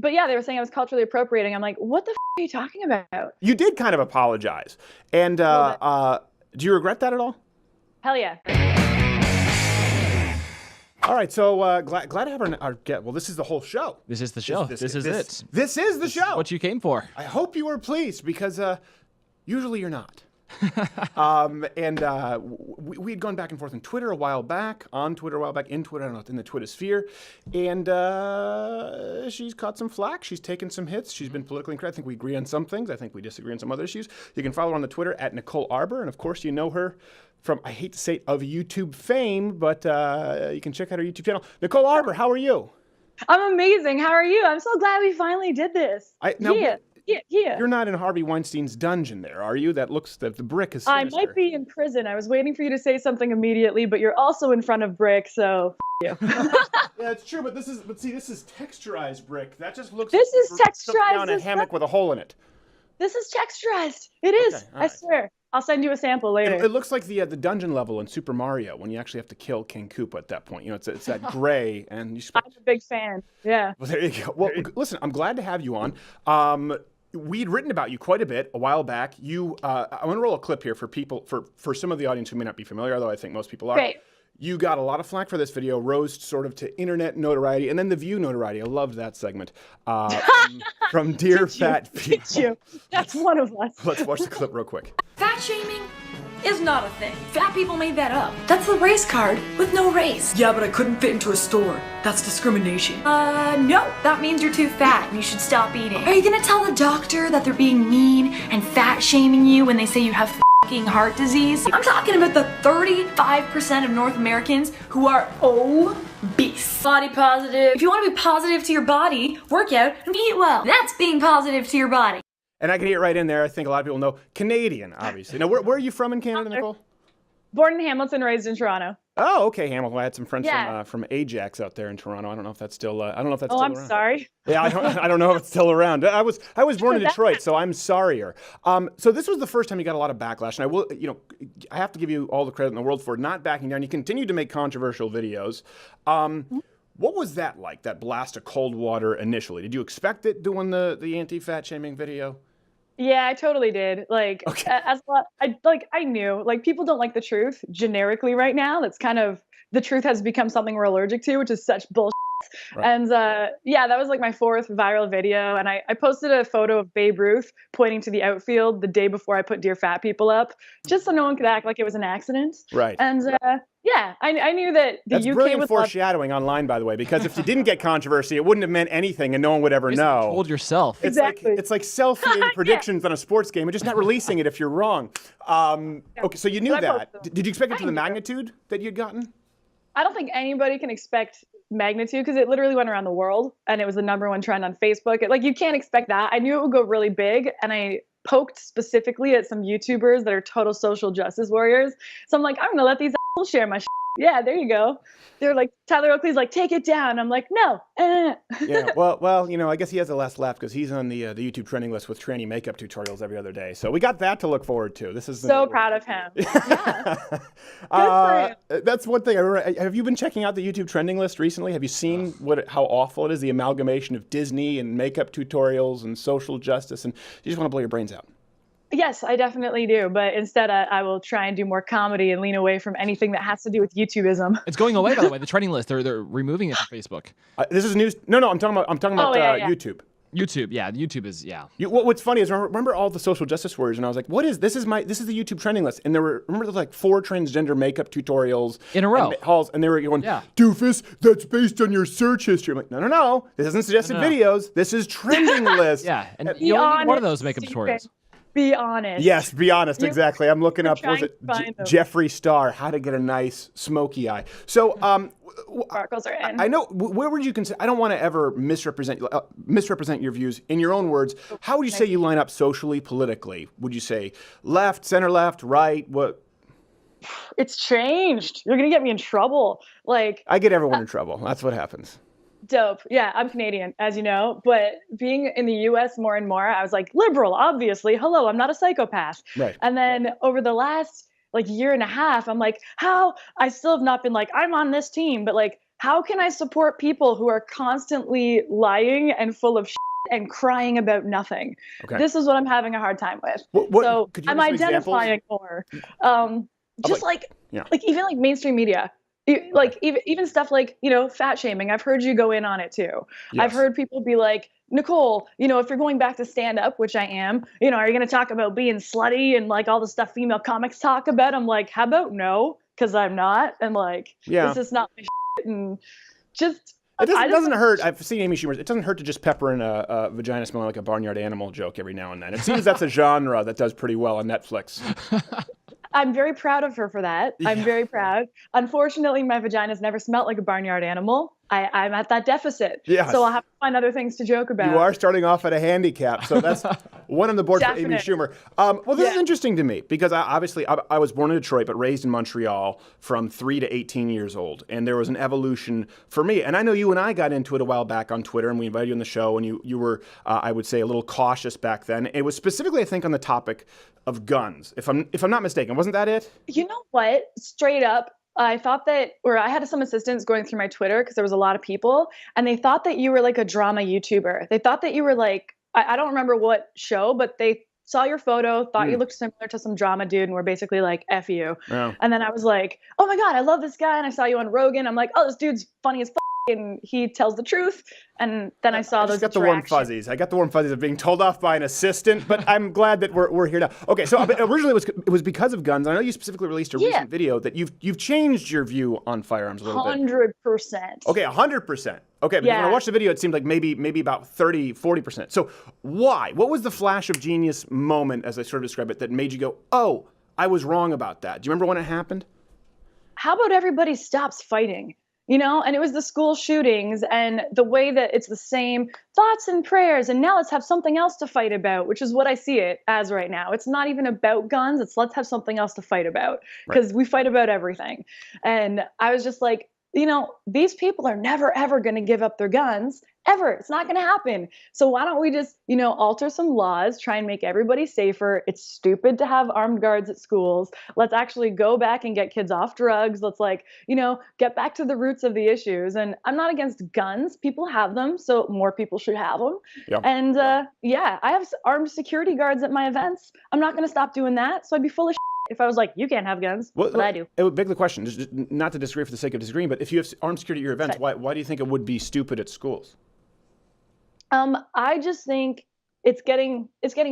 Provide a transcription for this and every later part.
but yeah, they were saying I was culturally appropriating. I'm like, what the are you talking about? You did kind of apologize. And do you regret that at all? Hell yeah. All right, so glad to have our guest. Well, this is the whole show. This is the show. This is it. This is the show. What you came for. I hope you were pleased because usually you're not. We had gone back and forth on Twitter a while back, in Twitter, I don't know, in the Twitter sphere. And she's caught some flack. She's taken some hits. She's been politically incorrect. I think we agree on some things. I think we disagree on some other issues. You can follow her on the Twitter at Nicole Arbour. And of course, you know her from, I hate to say it, of YouTube fame, but you can check out her YouTube channel. Nicole Arbour, how are you? I'm amazing. How are you? I'm so glad we finally did this. Yeah. You're not in Harvey Weinstein's dungeon there, are you? That the brick is sinister. I might be in prison. I was waiting for you to say something immediately, but you're also in front of brick, so you. Yeah, it's true, but this is texturized brick. That just looks This is texturized down a hammock with a hole in it. This is texturized. It is. Okay, I swear. I'll send you a sample later. It looks like the dungeon level in Super Mario when you actually have to kill King Koopa at that point. You know, it's that gray and I'm a big fan. Yeah. Well, there you go. Well, listen, I'm glad to have you on. We'd written about you quite a bit a while back. I want to roll a clip here for people, for some of the audience who may not be familiar, although I think most people are. Great. You got a lot of flack for this video, rose sort of to internet notoriety, and then the View notoriety. I loved that segment. From Dear Fat People. Did you? That's one of us. Let's watch the clip real quick. Fat shaming is not a thing. Fat people made that up. That's the race card with no race. Yeah, but I couldn't fit into a store. That's discrimination. No. That means you're too fat and you should stop eating. Are you gonna tell the doctor that they're being mean and fat shaming you when they say you have f***ing heart disease? I'm talking about the 35% of North Americans who are obese. Body positive. If you want to be positive to your body, work out and eat well. That's being positive to your body. And I can get right in there. I think a lot of people know Canadian, obviously. Now, where are you from in Canada, Nicole? Born in Hamilton, raised in Toronto. Oh, okay, Hamilton. I had some friends from Ajax out there in Toronto. I don't know if that's still. Oh, I'm sorry. Yeah, I don't know if it's still around. I was born in Detroit, so I'm sorrier. So this was the first time you got a lot of backlash, and I will, I have to give you all the credit in the world for not backing down. You continued to make controversial videos. What was that like? That blast of cold water initially? Did you expect it doing the anti-fat shaming video? Yeah, I totally did. Like, okay. I knew, like, people don't like the truth generically right now. That's kind of, the truth has become something we're allergic to, which is such bullshit. Right. And yeah, that was like my 4th viral video. And I posted a photo of Babe Ruth pointing to the outfield the day before I put Dear Fat People up, just so no one could act like it was an accident. Right. And yeah, I knew that the That's UK brilliant was foreshadowing online, by the way, because if you didn't get controversy, it wouldn't have meant anything and no one would ever know. You told yourself. Exactly. It's like selfie predictions on a sports game and just not releasing it if you're wrong. Okay, so you knew that. Did you expect it to the magnitude that you'd gotten? I don't think anybody can expect magnitude because it literally went around the world and it was the #1 trend on Facebook. You can't expect that. I knew it would go really big, and I poked specifically at some YouTubers that are total social justice warriors. So I'm like, I'm gonna let these assholes share my shit. Yeah, there you go. They're like, Tyler Oakley's like, take it down. I'm like, no. Yeah, well, I guess he has the last laugh because he's on the YouTube trending list with tranny makeup tutorials every other day. So we got that to look forward to. This is so proud of him. Yeah. Good for him. That's one thing. Have you been checking out the YouTube trending list recently? Have you seen how awful it is? The amalgamation of Disney and makeup tutorials and social justice, and you just want to blow your brains out. Yes, I definitely do. But instead, I will try and do more comedy and lean away from anything that has to do with YouTubeism. It's going away, by the way. The trending list, they're removing it from Facebook. This is news. No, I'm talking about YouTube. YouTube, yeah. YouTube is, What's funny is remember all the social justice warriors, and I was like, this is the YouTube trending list, and there were like 4 transgender makeup tutorials in a row, and they were going, doofus, that's based on your search history. I'm like, no, this isn't suggested videos. This is trending list. Yeah, and you only need one of those makeup tutorials. Be honest. Yes, be honest, exactly. I'm looking up, was it Jeffree Star, how to get a nice smoky eye. So, sparkles are in. I know, where would you consider, I don't want to ever misrepresent your views. In your own words, how would you say you line up socially, politically? Would you say left, center left, right, what? It's changed. You're going to get me in trouble. I get everyone in trouble. That's what happens. Dope. Yeah, I'm Canadian, as you know, but being in the US more and more, I was like, liberal, obviously. Hello, I'm not a psychopath. Right. And then over the last year and a half, I'm like, how? I still have not been like, I'm on this team, but how can I support people who are constantly lying and full of shit and crying about nothing? Okay. This is what I'm having a hard time with. So could you I'm give some identifying examples? more. Like, Just like yeah. even like mainstream media. Like even stuff like, fat shaming. I've heard you go in on it too. I've Yes. heard people be like, Nicole, if you're going back to stand up, which I am, are you going to talk about being slutty and like all the stuff female comics talk about? I'm like, how about no? Because I'm not. And like, Yeah. this is not my shit. And just, It doesn't hurt. I've seen Amy Schumer. It doesn't hurt to just pepper in a vagina smelling like a barnyard animal joke every now and then. It seems that's a genre that does pretty well on Netflix. I'm very proud of her for that. I'm very proud. Unfortunately, my vagina's never smelt like a barnyard animal. I'm at that deficit. Yes. So I'll have to find other things to joke about. You are starting off at a handicap, so that's one on the board for Amy Definite. Schumer. Well, this is interesting to me because I was born in Detroit but raised in Montreal from 3 to 18 years old, and there was an evolution for me. And I know you and I got into it a while back on Twitter, and we invited you on the show, and you were, I would say, a little cautious back then. It was specifically, I think, on the topic of guns, if I'm not mistaken. Wasn't that it? You know what? Straight up, I thought that, or I had some assistants going through my Twitter because there was a lot of people, and they thought that you were like a drama YouTuber. They thought that you were like, I don't remember what show, but they saw your photo, thought you looked similar to some drama dude, and were basically like, F you. Yeah. And then I was like, oh my God, I love this guy. And I saw you on Rogan. I'm like, oh, this dude's funny as f***, and he tells the truth. And then I saw those got the warm fuzzies. I got the warm fuzzies of being told off by an assistant, but I'm glad that we're here now. Okay, so originally it was because of guns. I know you specifically released a recent video that you've changed your view on firearms a little bit. 100%. Okay, 100%. Okay, but when I watched the video, it seemed like maybe about 30, 40%. So why? What was the flash of genius moment, as I sort of describe it, that made you go, oh, I was wrong about that? Do you remember when it happened? How about everybody stops fighting? And it was the school shootings and the way that it's the same thoughts and prayers. And now let's have something else to fight about, which is what I see it as right now. It's not even about guns. It's let's have something else to fight about because we fight about everything. And I was just like, these people are never, ever going to give up their guns. Ever. It's not going to happen. So why don't we just, alter some laws, try and make everybody safer. It's stupid to have armed guards at schools. Let's actually go back and get kids off drugs. Let's get back to the roots of the issues. And I'm not against guns. People have them. So more people should have them. Yep. And I have armed security guards at my events. I'm not going to stop doing that. So I'd be full of shit if I was like, you can't have guns, but I do. It would beg the question, just not to disagree for the sake of disagreeing, but if you have armed security at your events, why do you think it would be stupid at schools? I just think it's getting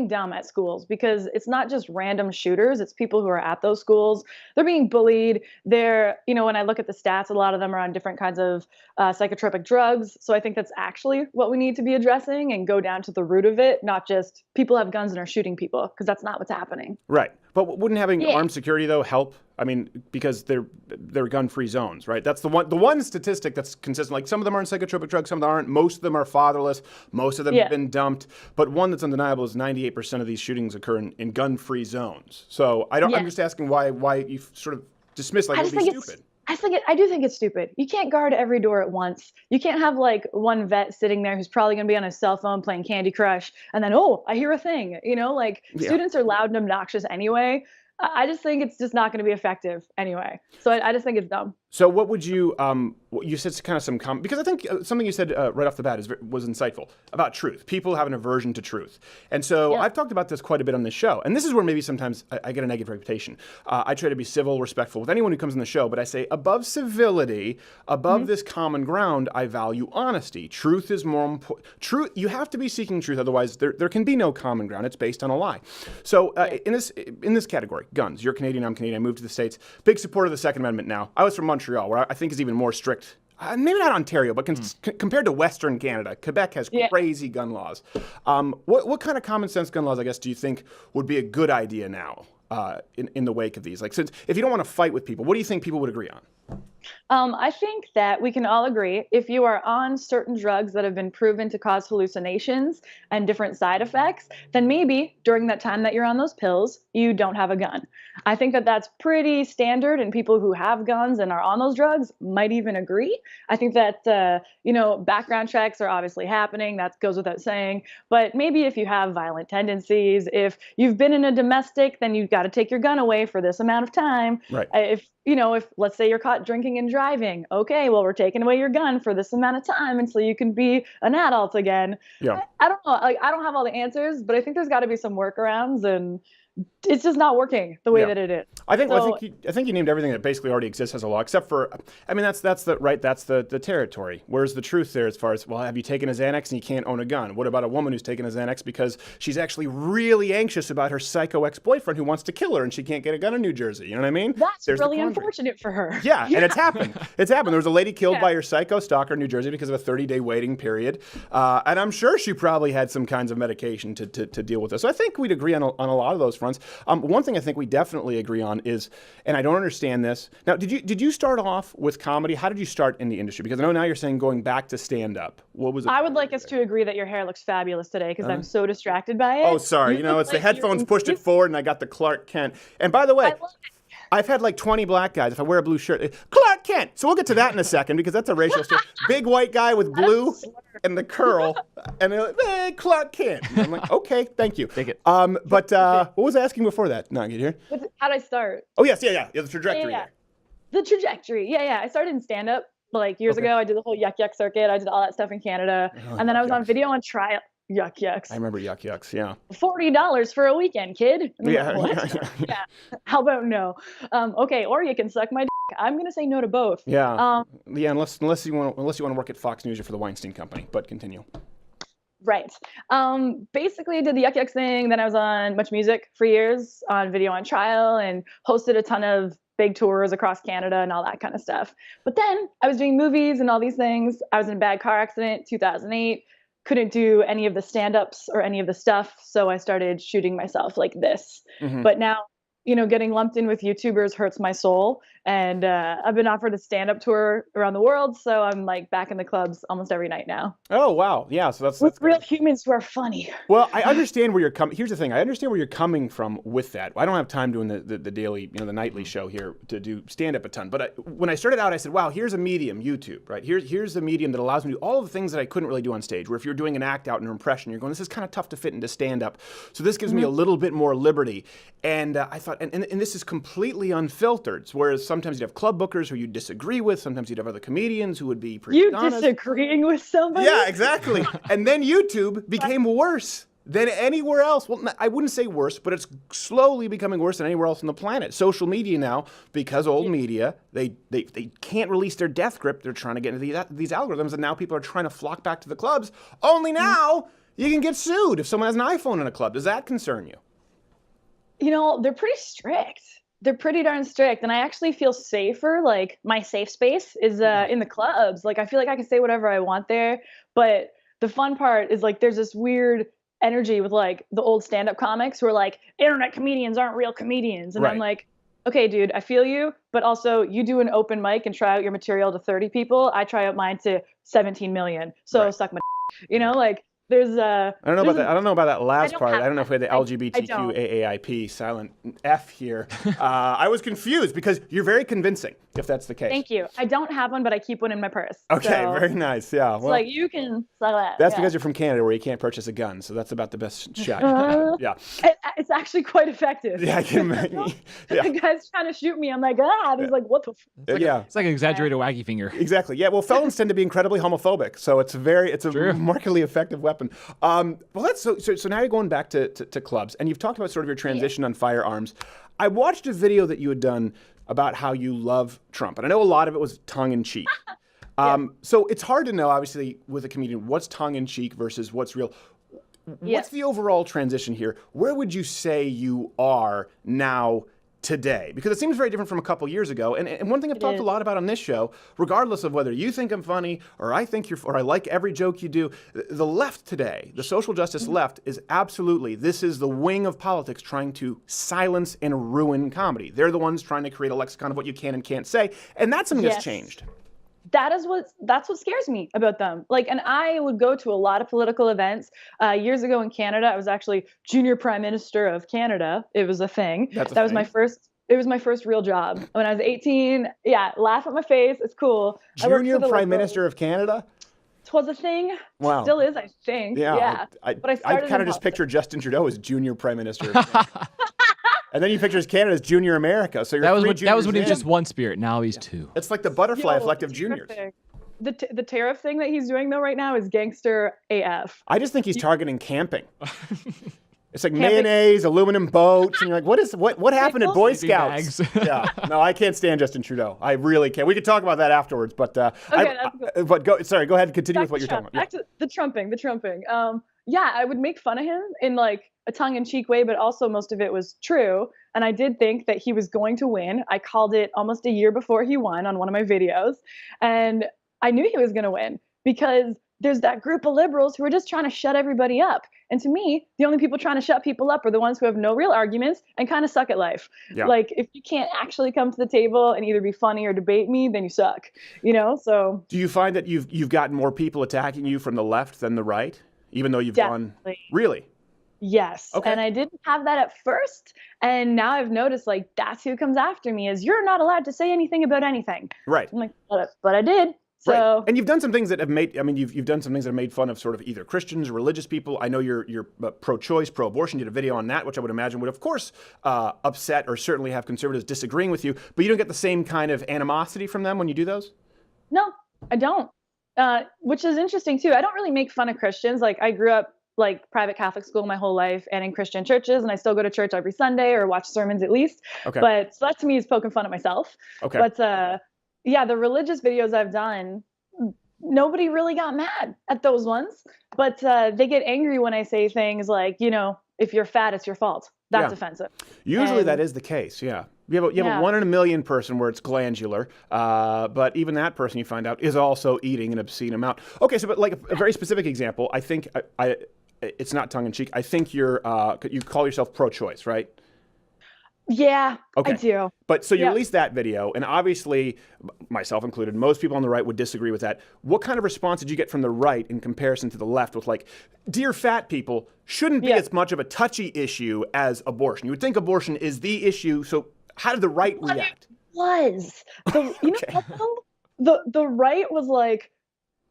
dumb at schools because it's not just random shooters. It's people who are at those schools. They're being bullied. They're, when I look at the stats, a lot of them are on different kinds of psychotropic drugs. So I think that's actually what we need to be addressing and go down to the root of it, not just people have guns and are shooting people, because that's not what's happening. Right. But wouldn't having armed security, though, help? I mean, because they're gun-free zones, right? That's the one statistic that's consistent. Like, some of them are on psychotropic drugs, some of them aren't. Most of them are fatherless. Most of them have been dumped. But one that's undeniable is 98% of these shootings occur in gun-free zones. So I'm just asking why you sort of dismiss, like, it would be stupid. I do think it's stupid. You can't guard every door at once. You can't have like one vet sitting there who's probably going to be on his cell phone playing Candy Crush. And then, I hear a thing, students are loud and obnoxious anyway. I just think it's just not going to be effective anyway. So I just think it's dumb. So what would you, you said kind of some comment, because I think something you said right off the bat was insightful about truth. People have an aversion to truth. And so I've talked about this quite a bit on this show. And this is where maybe sometimes I get a negative reputation. I try to be civil, respectful with anyone who comes on the show, but I say above civility, above this common ground, I value honesty. Truth is more important. Truth, you have to be seeking truth, otherwise there can be no common ground. It's based on a lie. So in this category, guns, you're Canadian, I'm Canadian, I moved to the States, big supporter of the Second Amendment now. I was from Montreal, where I think is even more strict. Maybe not Ontario, but compared to Western Canada, Quebec has crazy gun laws. What kind of common sense gun laws, I guess, do you think would be a good idea now in the wake of these? Like, since if you don't want to fight with people, what do you think people would agree on? I think that we can all agree if you are on certain drugs that have been proven to cause hallucinations and different side effects, then maybe during that time that you're on those pills, you don't have a gun. I think that that's pretty standard, and people who have guns and are on those drugs might even agree. I think that, background checks are obviously happening. That goes without saying. But maybe if you have violent tendencies, if you've been in a domestic, then you've got to take your gun away for this amount of time. Right. you know, if let's say you're caught drinking and driving, okay, well, we're taking away your gun for this amount of time until you can be an adult again. Yeah. I don't know. Like, I don't have all the answers, but I think there's got to be some workarounds, and it's just not working the way Yeah. that it is. I think So- I think you named everything that basically already exists as a law, except for, I mean, that's the territory. Where's the truth there as far as, well, have you taken a Xanax and you can't own a gun? What about a woman who's taken a Xanax because she's actually really anxious about her psycho ex-boyfriend who wants to kill her and she can't get a gun in New Jersey? You know what I mean? That's There's the really quandary. unfortunate for her. Yeah, and it's happened. It's happened. There was a lady killed Yeah. by her psycho stalker in New Jersey because of a 30-day waiting period. And I'm sure she probably had some kinds of medication to deal with this. So I think we'd agree on a lot of those fronts. One thing I think we definitely agree on is, and I don't understand this. Now, did you start off with comedy? How did you start in the industry? Because I know now you're saying going back to stand-up. What was it? I would like us to agree that your hair looks fabulous today because I'm so distracted by it. Oh, sorry. You know, look it's the like headphones you're- pushed it forward, and I got the Clark Kent. And by the way, I love it. I've had like 20 black guys. If I wear a blue shirt, Clark Kent. So we'll get to that in a second because that's a racial slur. Big white guy with blue and the curl, and they're like, Clark Kent. And I'm like, okay, thank you. Take it. But what was I asking before that? No, get here. How'd I start? Oh yes, yeah, the trajectory Yeah. there. The trajectory. Yeah. I started in stand-up like years Okay. ago. I did the whole yuck yuck circuit. I did all that stuff in Canada. Oh, and then I was yuck on yucks. video on trial. Yuck yucks. I remember yuck yucks. Yeah. $40 for a weekend, kid. And I'm Yeah. like, what? Yeah. Yeah. How about no? Okay, or you can suck my dick. I'm gonna say no to both. Yeah. Yeah. Unless you want to work at Fox News or for the Weinstein Company. But continue. Right. Basically, I did the Yuck Yucks thing. Then I was on Much Music for years on Video on Trial and hosted a ton of big tours across Canada and all that kind of stuff. But then I was doing movies and all these things. I was in a bad car accident, 2008. Couldn't do any of the stand-ups or any of the stuff. So I started shooting myself like this. Mhm. But now, you know, getting lumped in with YouTubers hurts my soul. And I've been offered a stand-up tour around the world. So I'm like back in the clubs almost every night now. Oh wow. Yeah. So that's With good. real humans who are funny. Well, I understand where you're coming. Here's the thing. I understand where you're coming from with that. I don't have time doing the daily, the nightly show here to do stand up a ton. But when I started out, I said, wow, here's a medium, YouTube, right? Here's a medium that allows me to do all of the things that I couldn't really do on stage. Where if you're doing an act out in an impression, you're going, this is kind of tough to fit into stand up. So this gives me a little bit more liberty. And I thought, and this is completely unfiltered. Whereas sometimes you'd have club bookers who you disagree with. Sometimes you'd have other comedians who would be pretty You honest. disagreeing with somebody? Yeah, exactly. And then YouTube became worse than anywhere else. Well, I wouldn't say worse, but it's slowly becoming worse than anywhere else on the planet. Social media now, because old media, they can't release their death grip. They're trying to get into these algorithms, and now people are trying to flock back to the clubs. Only now you can get sued if someone has an iPhone in a club. Does that concern you? You know, they're pretty strict. They're pretty darn strict. And I actually feel safer. Like my safe space is in the clubs. Like I feel like I can say whatever I want there. But the fun part is like there's this weird energy with like the old stand-up comics who are like, internet comedians aren't real comedians. And I'm Right. like, okay, dude, I feel you. But also you do an open mic and try out your material to 30 people. I try out mine to 17 million. So Right. suck my you know, like there's I don't know about that. I don't know about that last don't part. have I don't know if we had the I don't. LGBTQAAIP silent F here. I was confused because you're very convincing, if that's the case. Thank you. I don't have one, but I keep one in my purse. Okay, So very nice. Yeah. it's like you can suck that. That's yeah. because you're from Canada where you can't purchase a gun, so that's about the best shot. Yeah. It's actually quite effective. Yeah, I can imagine. The Yeah. guy's trying to shoot me. I'm like, ah. He's like, what the? Yeah. It's like an exaggerated waggy finger. Exactly. Yeah. Well, felons tend to be incredibly homophobic, so it's a True. remarkably effective weapon. Well, that's so now you're going back to clubs, and you've talked about sort of your transition on firearms. I watched a video that you had done about how you love Trump, and I know a lot of it was tongue in cheek. So it's hard to know, obviously, with a comedian, what's tongue in cheek versus what's real. What's the overall transition here? Where would you say you are now today? Because it seems very different from a couple years ago. And one thing I've talked a lot about on this show, regardless of whether you think I'm funny or I think or I like every joke you do, the left today, the social justice left, is absolutely, this is the wing of politics trying to silence and ruin comedy. They're the ones trying to create a lexicon of what you can and can't say. And that's something that's changed. That's what scares me about them. Like, and I would go to a lot of political events. Years ago in Canada, I was actually junior prime minister of Canada. It was a thing. That's a that was thing. my first. It was my first real job when I was 18. Yeah, laugh at my face. It's cool. I worked Junior for the Prime local- Minister of Canada? Twas a thing. Wow. Still is, I think. Yeah. Yeah. I But I started kind of in just politics. pictured Justin Trudeau as junior prime minister. Of Canada. And then you picture Canada's Junior America. So you're That was when he was in. just one spirit. Now he's two. It's like the butterfly effect of the juniors. the tariff thing that he's doing though right now is gangster AF. I just think he's targeting camping. It's like mayonnaise, aluminum boats, and you're like, what happened at Boy Scouts? Yeah, no, I can't stand Justin Trudeau. I really can't. We could talk about that afterwards, but go ahead and continue with what you're talking about. Back to the trumping. Yeah, I would make fun of him in like a tongue-in-cheek way, but also most of it was true. And I did think that he was going to win. I called it almost a year before he won on one of my videos, and I knew he was going to win because there's that group of liberals who are just trying to shut everybody up. And to me, the only people trying to shut people up are the ones who have no real arguments and kind of suck at life. Yeah. Like, if you can't actually come to the table and either be funny or debate me, then you suck, So do you find that you've gotten more people attacking you from the left than the right, even though you've gone really? Yes. Okay. And I didn't have that at first. And now I've noticed, like, that's who comes after me is you're not allowed to say anything about anything. Right. I'm like, but I did. So, right. And you've done some things that have made, you've done some things that have made fun of sort of either Christians or religious people. I know you're pro-choice, pro-abortion. You did a video on that, which I would imagine would, of course, upset or certainly have conservatives disagreeing with you. But you don't get the same kind of animosity from them when you do those? No, I don't. Which is interesting, too. I don't really make fun of Christians. Like, I grew up like private Catholic school my whole life and in Christian churches, and I still go to church every Sunday or watch sermons at least. Okay. But so that to me is poking fun at myself. Okay. But yeah, the religious videos I've done, nobody really got mad at those ones, but they get angry when I say things like, if you're fat, it's your fault. That's offensive. Usually that is the case, yeah. You have a 1 in a million person where it's glandular, but even that person you find out is also eating an obscene amount. Okay, so but like a very specific example, I think it's not tongue-in-cheek. I think you call yourself pro-choice, right? Yeah, okay. I do. But so you released that video, and obviously, myself included, most people on the right would disagree with that. What kind of response did you get from the right in comparison to the left with like, dear fat people, shouldn't be as much of a touchy issue as abortion? You would think abortion is the issue, so how did the right react? The right was like,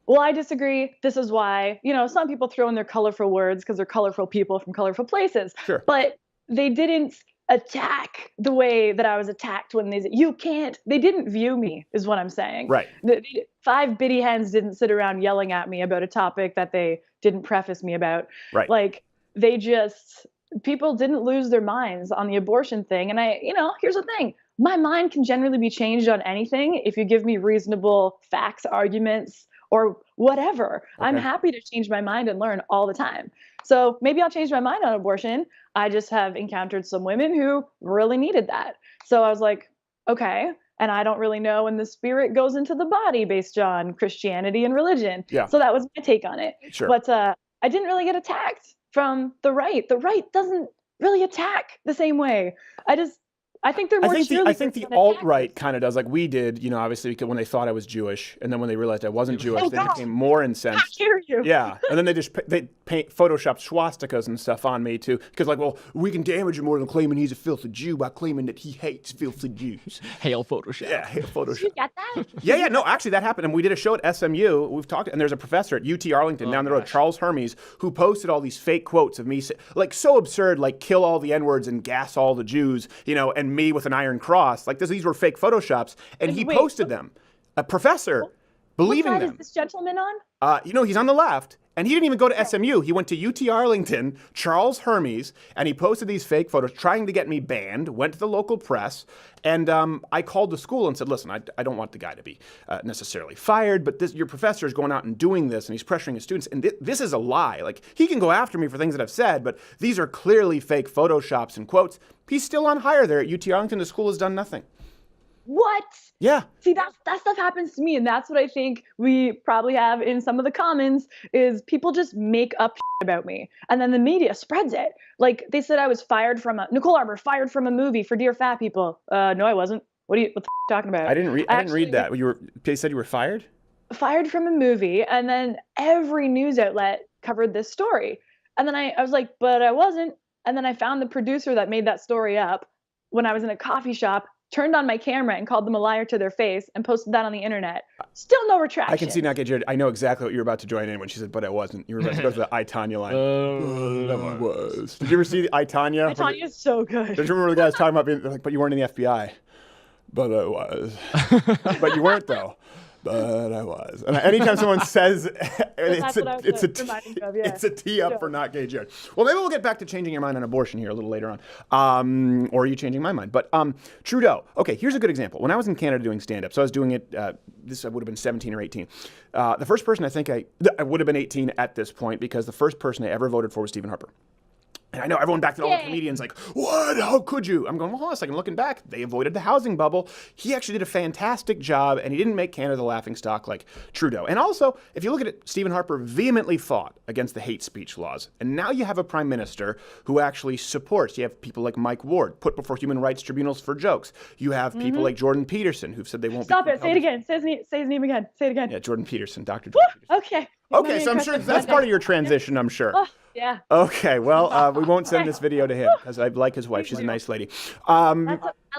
well, I disagree. This is why. Some people throw in their colorful words because they're colorful people from colorful places. Sure. But they didn't attack the way that I was attacked when they didn't view me, is what I'm saying. Right. The 5 bitty hens didn't sit around yelling at me about a topic that they didn't preface me about. Right. Like, people didn't lose their minds on the abortion thing. And here's the thing. My mind can generally be changed on anything if you give me reasonable facts, arguments, or whatever. Okay. I'm happy to change my mind and learn all the time. So maybe I'll change my mind on abortion. I just have encountered some women who really needed that. So I was like, okay. And I don't really know when the spirit goes into the body based on Christianity and religion. Yeah. So that was my take on it. Sure. But I didn't really get attacked from the right. The right doesn't really attack the same way. I think they're more I think the alt-right kind of does, like we did, obviously, because when they thought I was Jewish, and then when they realized I wasn't Jewish, they became more incensed. I hear you. Yeah, and then they Photoshop swastikas and stuff on me, too, because like, well, we can damage him more than claiming he's a filthy Jew by claiming that he hates filthy Jews. Hail Photoshop. Yeah, hail Photoshop. Did you get that? Yeah, no, actually, that happened, and we did a show at SMU. We've talked, and there's a professor at UT Arlington down the road, Charles Hermes, who posted all these fake quotes of me, like so absurd, like kill all the N-words and gas all the Jews, and me with an iron cross. Like these were fake Photoshops, and he posted them. A professor believing them. What side is this gentleman on? He's on the left, and he didn't even go to SMU. He went to UT Arlington, Charles Hermes, and he posted these fake photos trying to get me banned, went to the local press, and I called the school and said, listen, I don't want the guy to be necessarily fired, but your professor is going out and doing this, and he's pressuring his students, and this is a lie. Like, he can go after me for things that I've said, but these are clearly fake Photoshops and quotes. He's still on hire there at UT Arlington. The school has done nothing. What? Yeah. See, that stuff happens to me, and that's what I think we probably have in some of the comments is people just make up about me, and then the media spreads it. Like, they said I was fired from Nicole Arbour fired from a movie for Dear Fat People. No, I wasn't. What the talking about? I didn't read that. They said you were fired? Fired from a movie, and then every news outlet covered this story. And then I was like, but I wasn't. And then I found the producer that made that story up when I was in a coffee shop turned on my camera and called them a liar to their face and posted that on the internet. Still no retraction. I can see Not Gay Jared. I know exactly what you're about to join in when she said, but I wasn't. You were about to go to the I, Tanya line. I was. Did you ever see the I, Tanya? I, Tanya is so good. Don't you remember the guys talking about being like, but you weren't in the FBI? But I was. But you weren't, though. But I was. And anytime someone says it's a tee up for Not Gay Jared. Well, maybe we'll get back to changing your mind on abortion here a little later on. Or you changing my mind. But Trudeau. Okay, here's a good example. When I was in Canada doing stand-up, so I was doing it, this would have been 17 or 18. The first person I would have been 18 at this point because the first person I ever voted for was Stephen Harper. And I know everyone back then, all the comedians like, what? How could you? I'm going, well, hold on a second. Looking back, they avoided the housing bubble. He actually did a fantastic job, and he didn't make Canada the laughingstock like Trudeau. And also, if you look at it, Stephen Harper vehemently fought against the hate speech laws. And now you have a prime minister who actually supports. You have people like Mike Ward, put before human rights tribunals for jokes. You have people like Jordan Peterson, who've said they won't Stop it. Say it again. Say his name again. Say it again. Yeah, Jordan Peterson, Dr. Jordan Peterson. Okay. Okay, so I'm sure that's part of your transition, I'm sure. Oh, yeah. Okay, well, we won't send this video to him because I like his wife. She's a nice lady. I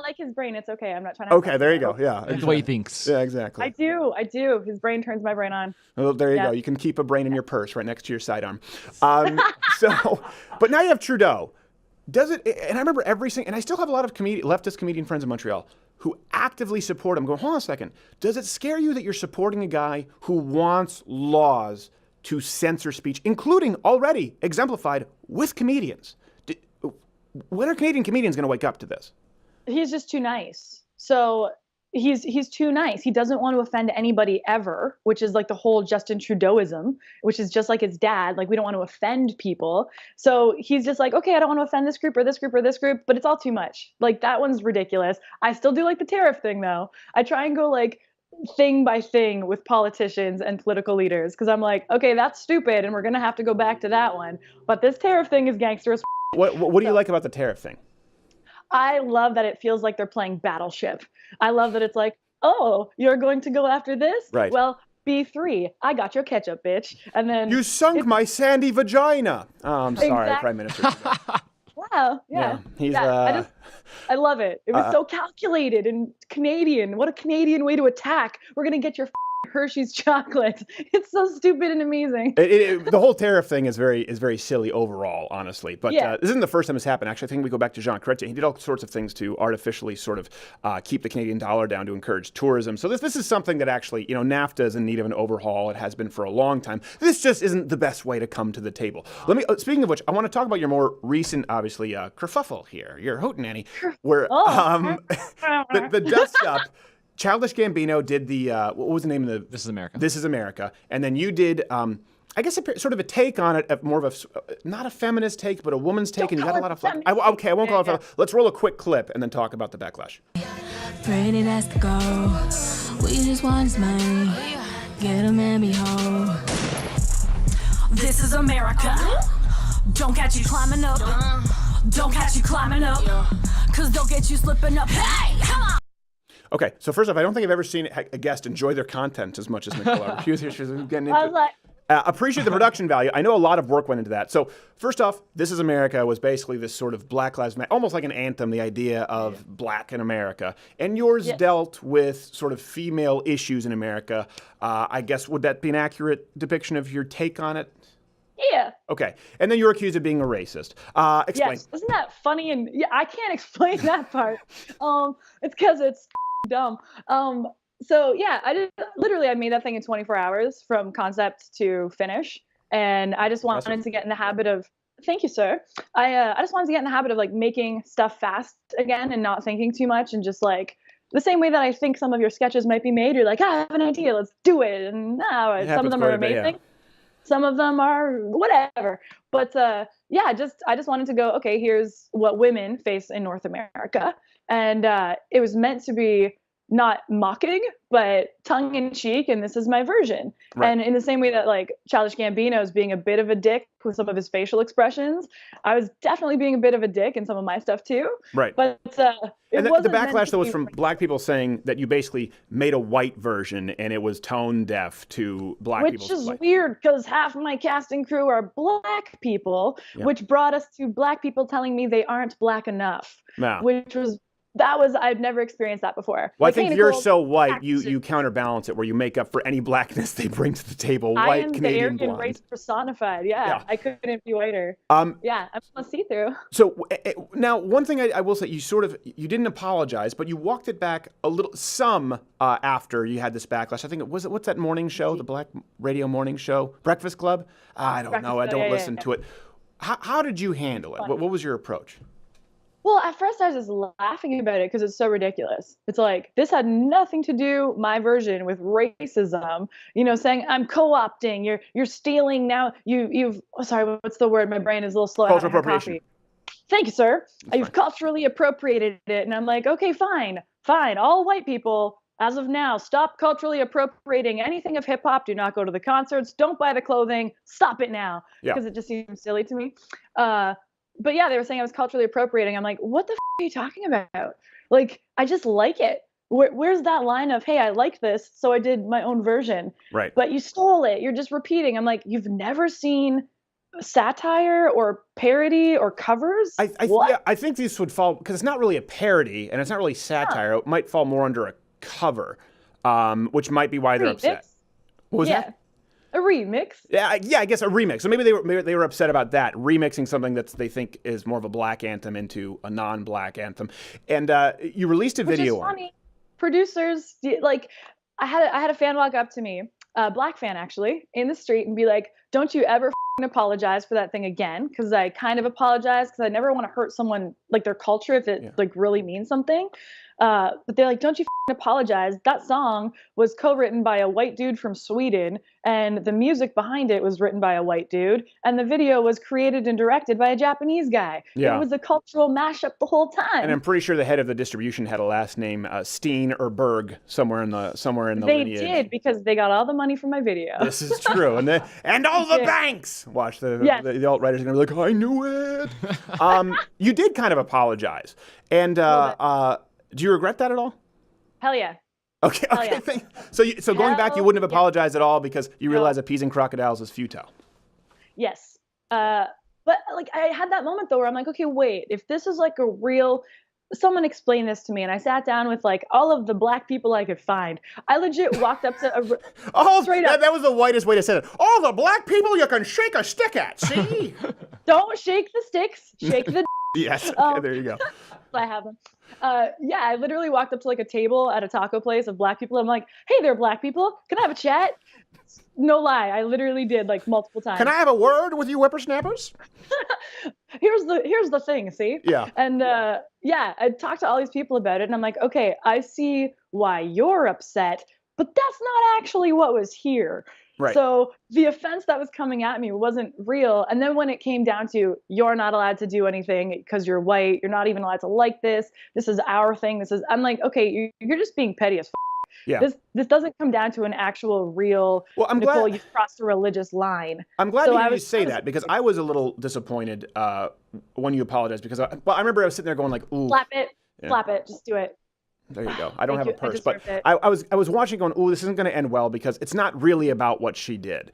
like his brain. It's okay. I'm not trying to. Okay, there you go. Yeah. That's the way he thinks. Yeah, exactly. I do. His brain turns my brain on. Well, there you go. You can keep a brain in your purse right next to your sidearm. But now you have Trudeau. Does it, and I remember and I still have a lot of leftist comedian friends in Montreal who actively support him. Going, hold on a second. Does it scare you that you're supporting a guy who wants laws to censor speech, including already exemplified with comedians? When are Canadian comedians going to wake up to this? He's just too nice. So he's too nice. He doesn't want to offend anybody ever, which is like the whole Justin Trudeauism, which is just like his dad. Like, we don't want to offend people. So he's just like, okay, I don't want to offend this group or this group or this group, but it's all too much. Like, that one's ridiculous. I still do like the tariff thing, though. I try and go like thing by thing with politicians and political leaders because I'm like, okay, that's stupid and we're going to have to go back to that one. But this tariff thing is gangster as What do you like about the tariff thing? I love that it feels like they're playing Battleship. I love that it's like, oh, you're going to go after this? Right. Well, B3, I got your ketchup, bitch. And then you sunk my sandy vagina. Oh, I'm sorry, Exactly. Prime Minister. wow, yeah. He's I love it. It was so calculated and Canadian. What a Canadian way to attack. We're gonna get your Hershey's chocolate. It's so stupid and amazing. The whole tariff thing is very silly overall, honestly. But this isn't the first time this happened. Actually, I think we go back to Jean Chrétien. He did all sorts of things to artificially sort of keep the Canadian dollar down to encourage tourism. So this is something that actually, NAFTA is in need of an overhaul. It has been for a long time. This just isn't the best way to come to the table. Speaking of which, I want to talk about your more recent, obviously, kerfuffle here, your hootenanny, where the dust up. Childish Gambino did the, what was the name of the? This is America. This is America. And then you did, I guess, sort of a take on it, more of not a feminist take, but a woman's take. And you got a lot of fun. Okay, I won't call it feminist. Let's roll a quick clip and then talk about the backlash. Pretty nice to go. We just want his money. Get him and be home. This is America. Don't catch you climbing up. Don't catch you climbing up. Cause they'll get you slipping up. Hey, come on. Okay, so first off, I don't think I've ever seen a guest enjoy their content as much as Nicole. She was getting into it. Appreciate the production value. I know a lot of work went into that. So first off, This is America was basically this sort of Black Lives Matter, almost like an anthem, the idea of black in America. And yours dealt with sort of female issues in America. I guess, would that be an accurate depiction of your take on it? Yeah. Okay. And then you were accused of being a racist. Explain. Yes. Isn't that funny? And I can't explain that part. It's because it's dumb. So yeah, I made that thing in 24 hours from concept to finish. And I just wanted to get in the habit of, thank you, sir. I just wanted to get in the habit of like making stuff fast again and not thinking too much and just like the same way that I think some of your sketches might be made. You're like, I have an idea, let's do it. And some of them are amazing. Some of them are whatever. But I just wanted to go, okay, here's what women face in North America. And it was meant to be not mocking, but tongue in cheek. And this is my version. Right. And in the same way that like Childish Gambino is being a bit of a dick with some of his facial expressions, I was definitely being a bit of a dick in some of my stuff too. Right. But the backlash though was from black people saying that you basically made a white version and it was tone deaf to black people. Which is weird because half of my cast and crew are black people, which brought us to black people telling me they aren't black enough, which was I've never experienced that before. Well, Like, I think hey, you're Nicole, so white, you accent. counterbalance it where you make up for any blackness they bring to the table. I White am the Canadian Aryan blonde. race personified. Yeah, Yeah. I couldn't be whiter. Yeah, I'm a see-through. So now, one thing I will say, you didn't apologize, but you walked it back a little, after you had this backlash. I think what's that morning show, the Black radio morning show, Breakfast Club? I don't know. I don't listen to it. How did you handle it? What was your approach? Well, at first I was just laughing about it because it's so ridiculous. It's like, this had nothing to do, my version, with racism. Saying I'm co-opting, you're stealing now. Sorry, what's the word? My brain is a little slow. Cultural appropriation. Thank you, sir. You've culturally appropriated it. And I'm like, okay, fine. All white people, as of now, stop culturally appropriating anything of hip hop. Do not go to the concerts. Don't buy the clothing. Stop it now. Because it just seems silly to me. But yeah, they were saying I was culturally appropriating. I'm like, what the are you talking about? Like, I just like it. Where's that line of, hey, I like this, so I did my own version. Right. But you stole it. You're just repeating. I'm like, you've never seen satire or parody or covers? I think this would fall, because it's not really a parody and it's not really satire. It might fall more under a cover, which might be why they're upset. What was that? A remix. Yeah, I guess a remix. So maybe they were upset about that, remixing something that they think is more of a black anthem into a non-black anthem. And you released a video. Which is funny. Producers, like, I had a fan walk up to me, a black fan actually, in the street and be like, "Don't you ever apologize for that thing again?" Because I kind of apologize because I never want to hurt someone, like, their culture, if it like really means something. But they're like, "Don't you apologize. That song was co-written by a white dude from Sweden, and the music behind it was written by a white dude, and the video was created and directed by a Japanese guy. Yeah. It was a cultural mashup the whole time." And I'm pretty sure the head of the distribution had a last name, Steen or Berg, somewhere in the lineage. They did, because they got all the money from my video. This is true, and all the banks. Watch the alt writers are gonna be like, "I knew it." You did kind of apologize, and do you regret that at all? Hell yeah. Okay. Hell yeah. So going back, you wouldn't have yeah. apologized at all because you realize appeasing crocodiles is futile. Yes. But like, I had that moment though where I'm like, okay, wait, if this is like a real, someone explain this to me. And I sat down with like all of the black people I could find. I legit walked up to straight up. That was the whitest way to say it. All the black people you can shake a stick at. See? Don't shake the sticks, shake the Yes. Okay, there you go. I have them. Yeah, I literally walked up to like a table at a taco place of black people. I'm like, "Hey there, black people. Can I have a chat?" No lie, I literally did, like, multiple times. Can I have a word with you whippersnappers? Here's the thing, see? Yeah. And yeah, I talked to all these people about it, and I'm like, okay, I see why you're upset, but that's not actually what was here. Right. So the offense that was coming at me wasn't real. And then when it came down to, you're not allowed to do anything because you're white, you're not even allowed to like this, this is our thing, I'm like, okay, you're just being petty as f***. Yeah. This doesn't come down to an actual real, well, I'm Nicole, glad, you've crossed a religious line. I'm glad to hear you say that, because I was a little disappointed when you apologized, because I remember I was sitting there going like, ooh. Slap it, just do it. There you go. I don't have a purse, but it. I was watching going, ooh, this isn't going to end well, because it's not really about what she did.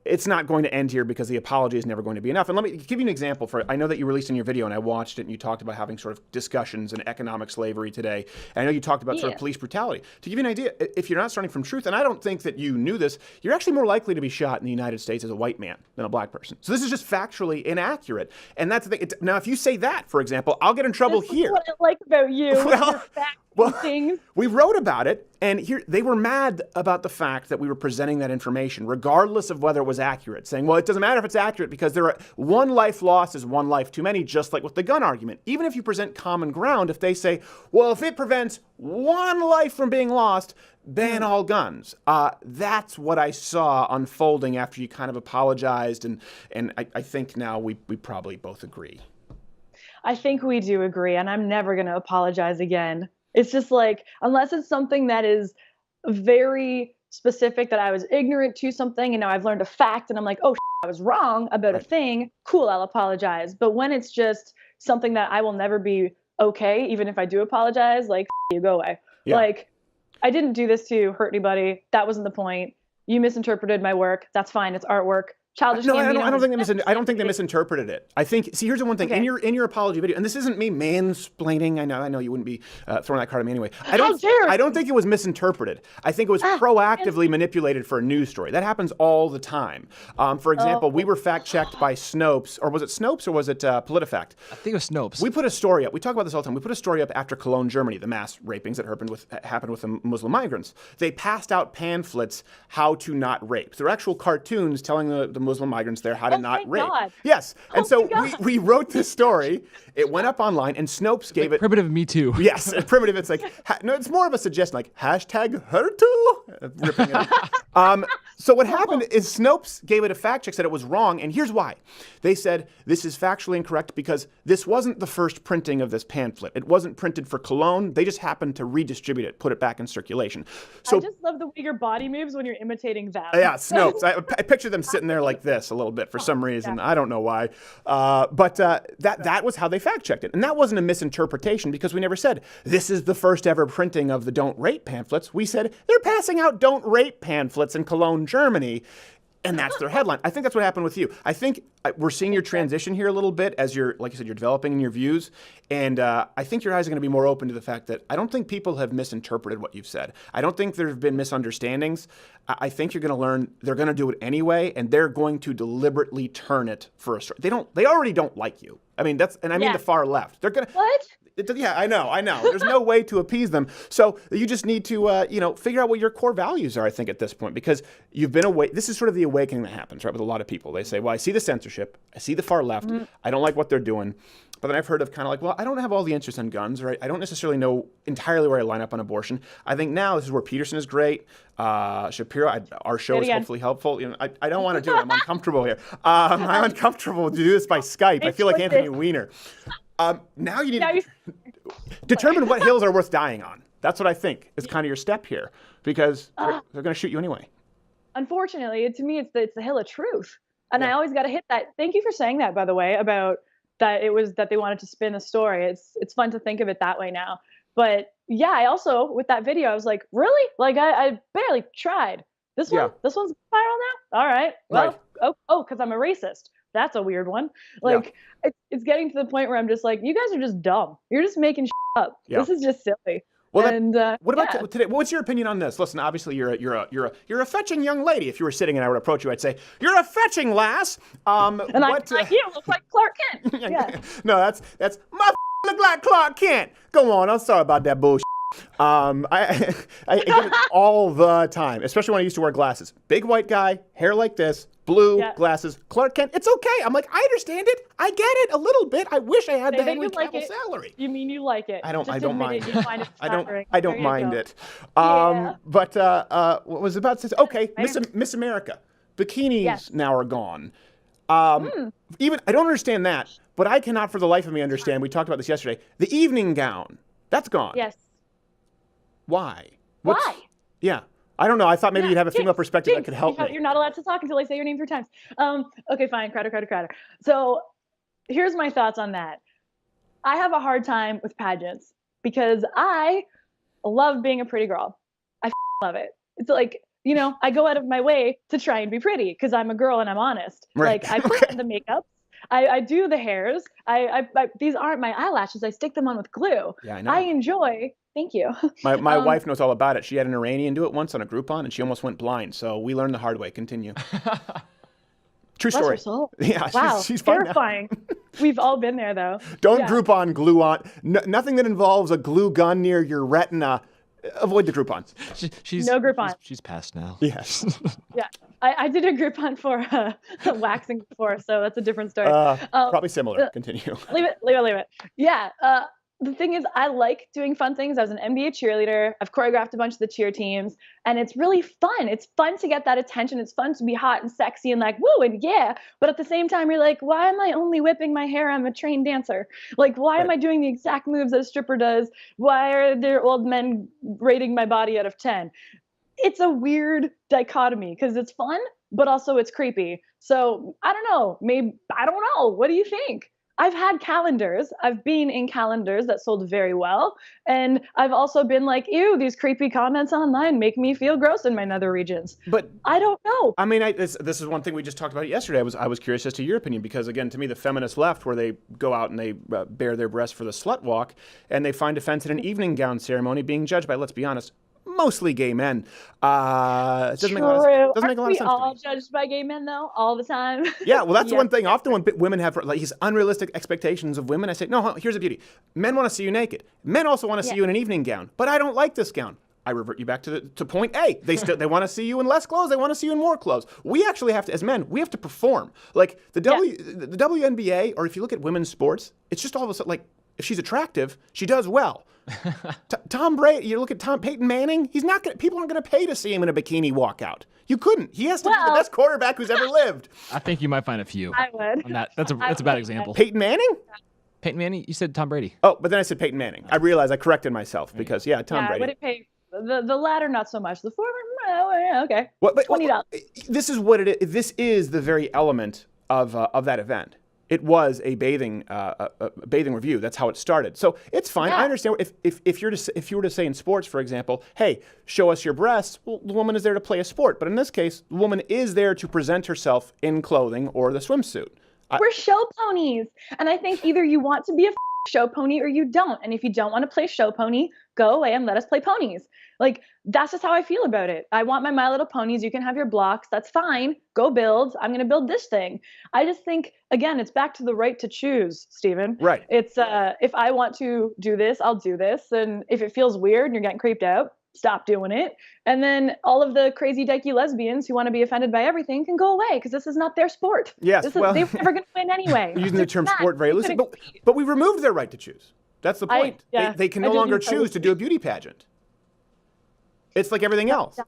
It's not going to end here because the apology is never going to be enough. And let me give you an example I know that you released in your video and I watched it and you talked about having sort of discussions in economic slavery today. And I know you talked about sort of police brutality. To give you an idea, if you're not starting from truth, and I don't think that you knew this, you're actually more likely to be shot in the United States as a white man than a black person. So this is just factually inaccurate. And that's the thing. Now, if you say that, for example, I'll get in trouble here. That's what I like about you. Well, things. We wrote about it, and here they were mad about the fact that we were presenting that information, regardless of whether it was accurate, saying, well, it doesn't matter if it's accurate because one life lost is one life too many, just like with the gun argument. Even if you present common ground, if they say, well, if it prevents one life from being lost, ban all guns. That's what I saw unfolding after you kind of apologized, and I think now we probably both agree. I think we do agree, and I'm never going to apologize again. It's just like, unless it's something that is very specific, that I was ignorant to something and now I've learned a fact and I'm like, oh, I was wrong about a thing, cool, I'll apologize. But when it's just something that I will never be okay, even if I do apologize, like, you go away. Yeah. Like, I didn't do this to hurt anybody. That wasn't the point. You misinterpreted my work. That's fine. It's artwork. Childish No, Gambino. I don't think they misinterpreted it. I think, see, here's the one thing. Okay. In your apology video, and this isn't me mansplaining. I know you wouldn't be throwing that card at me anyway. I don't think it was misinterpreted. I think it was proactively manipulated for a news story. That happens all the time. For example, we were fact-checked by Snopes, or was it Snopes, or was it PolitiFact? I think it was Snopes. We put a story up. We talk about this all the time. We put a story up after Cologne, Germany, the mass rapings that happened with the Muslim migrants. They passed out pamphlets how to not rape. There were actual cartoons telling the Muslim migrants there how to not rape. God. Yes. And so we wrote this story. It went up online, and Snopes gave it. Primitive Me Too. Yes, primitive. It's like, no, it's more of a suggestion, like hashtag her too. Ripping it up. So what happened is Snopes gave it a fact check, said it was wrong, and here's why. They said this is factually incorrect because this wasn't the first printing of this pamphlet. It wasn't printed for Cologne. They just happened to redistribute it, put it back in circulation. So I just love the way your body moves when you're imitating them. yeah, Snopes. I picture them sitting there like this a little bit for some reason. I don't know why. But that was how they fact-checked it. And that wasn't a misinterpretation because we never said, this is the first ever printing of the Don't Rape pamphlets. We said, they're passing out Don't Rape pamphlets in Cologne, Germany. And that's their headline. I think that's what happened with you. I think we're seeing your transition here a little bit as you're, like you said, you're developing in your views. And I think your eyes are going to be more open to the fact that I don't think people have misinterpreted what you've said. I don't think there have been misunderstandings. I think you're going to learn they're going to do it anyway, and they're going to deliberately turn it for a story. They already don't like you. I mean, I mean the far left. They're going to. What? Yeah, I know. There's no way to appease them. So you just need to, figure out what your core values are, I think, at this point, because you've been away. This is sort of the awakening that happens, right, with a lot of people. They say, well, I see the censorship. I see the far left. I don't like what they're doing. But then I've heard of kind of like, well, I don't have all the answers on guns, right? I don't necessarily know entirely where I line up on abortion. I think now this is where Peterson is great. Shapiro, our show is hopefully helpful. I don't want to do it. I'm uncomfortable here. I'm uncomfortable to do this by Skype. I feel like Anthony Weiner. Now you need to determine what hills are worth dying on. That's what I think is kind of your step here, because they're going to shoot you anyway. Unfortunately, to me, it's the hill of truth. And I always got to hit that. Thank you for saying that, by the way, about that it was that they wanted to spin the story. It's fun to think of it that way now. But yeah, I also, with that video, I was like, really? Like, I barely tried. This one's viral now? All right. Well, because I'm a racist. That's a weird one. Like, it's getting to the point where I'm just like, you guys are just dumb. You're just making up. Yeah. This is just silly. Well, what about today? What's your opinion on this? Listen, obviously you're a fetching young lady. If you were sitting and I would approach you, I'd say you're a fetching lass. And you look like Clark Kent. Yeah. No, that's my look like Clark Kent. Go on. I'm sorry about that bullshit. I get it all the time, especially when I used to wear glasses. Big white guy, hair like this, blue glasses, Clark Kent. It's okay. I'm like, I understand it. I get it a little bit. I wish I had the Henry Cavill salary. You mean you like it? I don't mind. You find it I don't mind it. But what was about to say? Okay, Miss America. Bikinis now are gone. Even I don't understand that, but I cannot for the life of me understand. We talked about this yesterday. The evening gown, that's gone. Yes. Why? Why? Yeah. I don't know. I thought maybe you'd have a female perspective that could help me. You're not allowed to talk until I say your name 3 times. Okay, fine. Crowder. So here's my thoughts on that. I have a hard time with pageants because I love being a pretty girl. I love it. It's like, I go out of my way to try and be pretty because I'm a girl and I'm honest. Right. Like I put on the makeup. I do the hairs. I these aren't my eyelashes. I stick them on with glue. Yeah, I know. I enjoy. Thank you. My wife knows all about it. She had an Iranian do it once on a Groupon, and she almost went blind. So we learned the hard way. Continue. True story. Yeah, wow, she's fine terrifying. We've all been there, though. Don't Groupon glue on. Nothing that involves a glue gun near your retina. Avoid the Groupons. No Groupon. She's passed now. Yes. Yeah. I did a Groupon for waxing before, so that's a different story. Probably similar. Continue. Leave it. Yeah. The thing is, I like doing fun things. I was an NBA cheerleader. I've choreographed a bunch of the cheer teams, and it's really fun. It's fun to get that attention. It's fun to be hot and sexy and like, woo, and yeah. But at the same time, you're like, why am I only whipping my hair? I'm a trained dancer. Like, why am I doing the exact moves that a stripper does? Why are there old men rating my body out of 10? It's a weird dichotomy because it's fun, but also it's creepy. So I don't know. I don't know. What do you think? I've had calendars. I've been in calendars that sold very well. And I've also been like, ew, these creepy comments online make me feel gross in my nether regions. But I don't know. I mean, this is one thing we just talked about yesterday. I was curious as to your opinion because, again, to me, the feminist left, where they go out and they bare their breasts for the slut walk, and they find offense in an evening gown ceremony being judged by, let's be honest, mostly gay men. It doesn't make a lot of sense to me. Aren't we all judged by gay men though, all the time? Yeah, well, that's the one thing. Often when women have like these unrealistic expectations of women, I say, no, here's the beauty. Men want to see you naked. Men also want to see you in an evening gown, but I don't like this gown. I revert you back to point A. They want to see you in less clothes. They want to see you in more clothes. We actually have to, as men, we have to perform. Like the WNBA, or if you look at women's sports, it's just all of a sudden like if she's attractive, she does well. Tom Brady, you look at Peyton Manning, he's not gonna, people aren't going to pay to see him in a bikini walkout. You couldn't. He has to be the best quarterback who's ever lived. I think you might find a few. I would. On that. That's a bad example. Peyton Manning? Peyton Manning? You said Tom Brady. Oh, but then I said Peyton Manning. I realized I corrected myself because, Tom Brady. I wouldn't pay the latter, not so much. The former, okay. $20. This is what it is. This is the very element of that event. It was a bathing review. That's how it started. So it's fine. Yeah. I understand if you were to say in sports, for example, hey, show us your breasts. Well, the woman is there to play a sport. But in this case, the woman is there to present herself in clothing or the swimsuit. We're show ponies. And I think either you want to be a show pony or you don't. And if you don't want to play show pony, go away and let us play ponies. Like, that's just how I feel about it. I want my Little Ponies. You can have your blocks. That's fine. Go build. I'm going to build this thing. I just think, again, it's back to the right to choose, Stephen. Right. It's if I want to do this, I'll do this. And if it feels weird and you're getting creeped out, stop doing it. And then all of the crazy dykey lesbians who want to be offended by everything can go away because this is not their sport. Yes, they're never going to win anyway. Using the term sport very loosely. But we removed their right to choose. That's the point. They can no longer choose to do a beauty pageant. It's like everything else.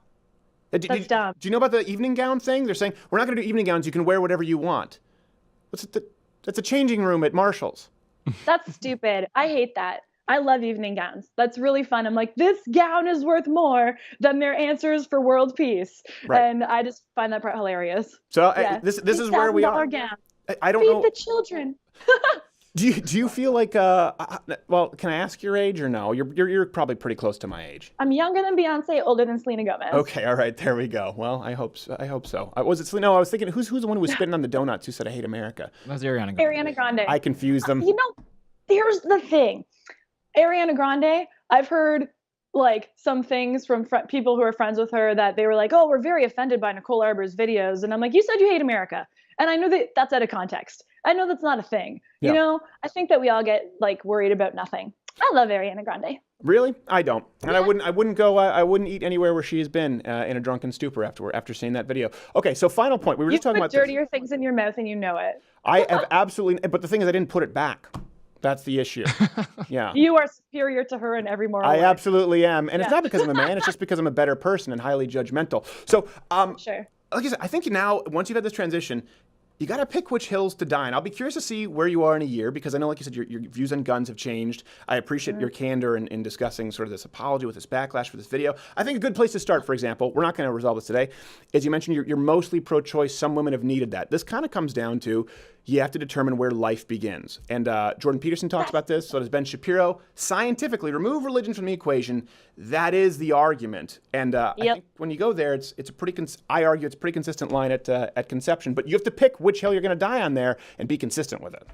That's dumb. Do you know about the evening gown thing? They're saying, we're not going to do evening gowns. You can wear whatever you want. That's a changing room at Marshall's. That's stupid. I hate that. I love evening gowns. That's really fun. I'm like, this gown is worth more than their answers for world peace. Right. And I just find that part hilarious. So this is where we are. Gown. I don't know. Feed the children. Do you feel like well, can I ask your age or no? You're probably pretty close to my age. I'm younger than Beyonce, older than Selena Gomez. Okay, all right, there we go. Well, I hope so. Was it Selena? No, I was thinking who's the one who was spitting on the donuts who said I hate America? That was Ariana Grande. Ariana Grande. I confused them. Here's the thing. Ariana Grande, I've heard like some things from people who are friends with her that they were like, oh, we're very offended by Nicole Arbour's videos. And I'm like, you said you hate America. And I know that that's out of context. I know that's not a thing. Yeah. You know, I think that we all get like worried about nothing. I love Ariana Grande. Really? I don't. And I wouldn't eat anywhere where she has been in a drunken stupor after seeing that video. Okay, so final point. We were just talking about dirtier things in your mouth and you know it. I have absolutely, but the thing is I didn't put it back. That's the issue. Yeah. You are superior to her in every moral way. I absolutely am. And it's not because I'm a man, it's just because I'm a better person and highly judgmental. So, sure. Like I said, I think now, once you've had this transition, you got to pick which hills to die on. I'll be curious to see where you are in a year because I know, like you said, your views on guns have changed. I appreciate your candor in discussing sort of this apology with this backlash for this video. I think a good place to start, for example, we're not going to resolve this today, is you mentioned you're mostly pro-choice. Some women have needed that. This kind of comes down to you have to determine where life begins. And Jordan Peterson talks about this, so does Ben Shapiro. Scientifically, remove religion from the equation. That is the argument. And I think when you go there, it's a pretty, I argue it's a pretty consistent line at conception. But you have to pick which hill you're going to die on there and be consistent with it.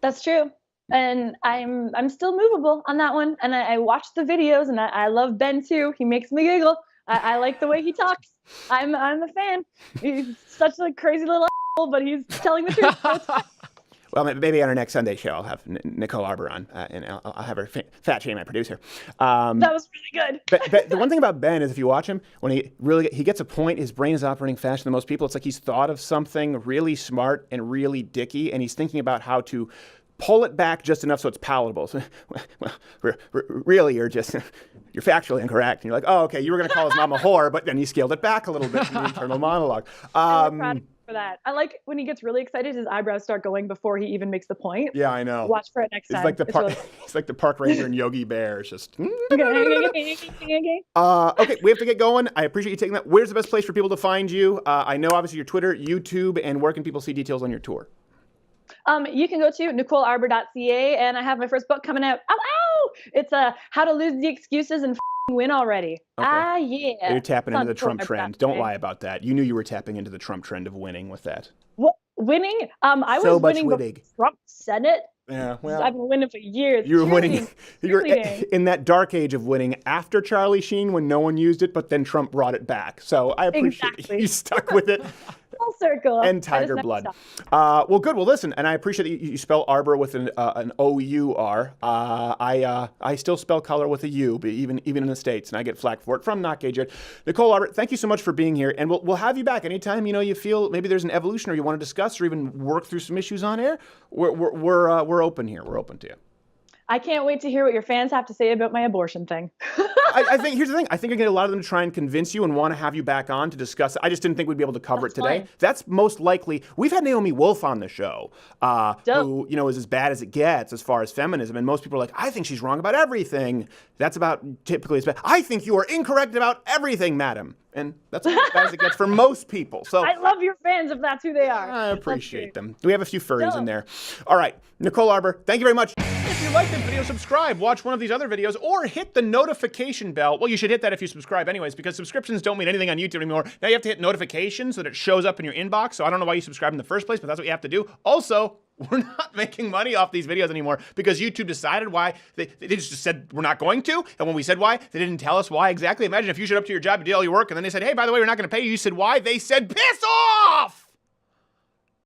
That's true. And I'm still movable on that one. And I watch the videos, and I love Ben too. He makes me giggle. I like the way he talks. I'm a fan. He's such a crazy little asshole, but he's telling the truth. So it's fine. Well, maybe on our next Sunday show, I'll have Nicole Arbour on, and I'll have her fat shame my producer. That was really good. But the one thing about Ben is if you watch him, when he gets a point, his brain is operating faster than most people. It's like he's thought of something really smart and really dicky, and he's thinking about how to pull it back just enough so it's palatable. So, well, really, you're factually incorrect. And you're like, oh, okay, you were going to call his mom a whore, but then you scaled it back a little bit in the internal monologue. I'm proud of him for that. I like when he gets really excited, his eyebrows start going before he even makes the point. Yeah, I know. Watch for it next time. He's like the park ranger in Yogi Bear. It's just. Okay, we have to get going. I appreciate you taking that. Where's the best place for people to find you? I know, obviously, your Twitter, YouTube, and where can people see details on your tour? You can go to NicoleArbour.ca, and I have my first book coming out. Ow, ow! It's How to Lose the Excuses and Win Already. Okay. Yeah. You're tapping into the Sounds cool, Trump my trend. bad. Don't lie about that. You knew you were tapping into the Trump trend of winning with that. What, winning? I So was much winning winning. before Trump said it. Yeah, well, I've been winning for years. you were winning. You were cheerleading. in that dark age of winning after Charlie Sheen when no one used it, but then Trump brought it back. So I appreciate Exactly. you stuck with it. Full circle. And I just tiger never blood. stopped. Well, good. Well, listen, and I appreciate that you spell Arbour with an O-U-R. I still spell color with a U, but even in the States, and I get flack for it from Not Gay Jared. Nicole Arbour, thank you so much for being here, and we'll have you back anytime you feel maybe there's an evolution or you want to discuss or even work through some issues on air. We're open here. We're open to you. I can't wait to hear what your fans have to say about my abortion thing. I think here's the thing. I think I get a lot of them to try and convince you and want to have you back on to discuss it. I just didn't think we'd be able to cover it today. Fine. That's most likely. We've had Naomi Wolf on the show, who is as bad as it gets as far as feminism, and most people are like, I think she's wrong about everything. That's about typically as bad. I think you are incorrect about everything, madam. And that's as bad as it gets for most people. So I love your fans if that's who they are. I appreciate them. We have a few furries in there. All right, Nicole Arbour, thank you very much. If you like this video, subscribe, watch one of these other videos, or hit the notification bell. Well, you should hit that if you subscribe anyways, because subscriptions don't mean anything on YouTube anymore. Now you have to hit notifications so that it shows up in your inbox. So I don't know why you subscribe in the first place, but that's what you have to do. Also, we're not making money off these videos anymore because YouTube decided why. They just said we're not going to. And when we said why, they didn't tell us why exactly. Imagine if you showed up to your job, you did all your work, and then they said, hey, by the way, we're not going to pay you. You said why? They said, piss off!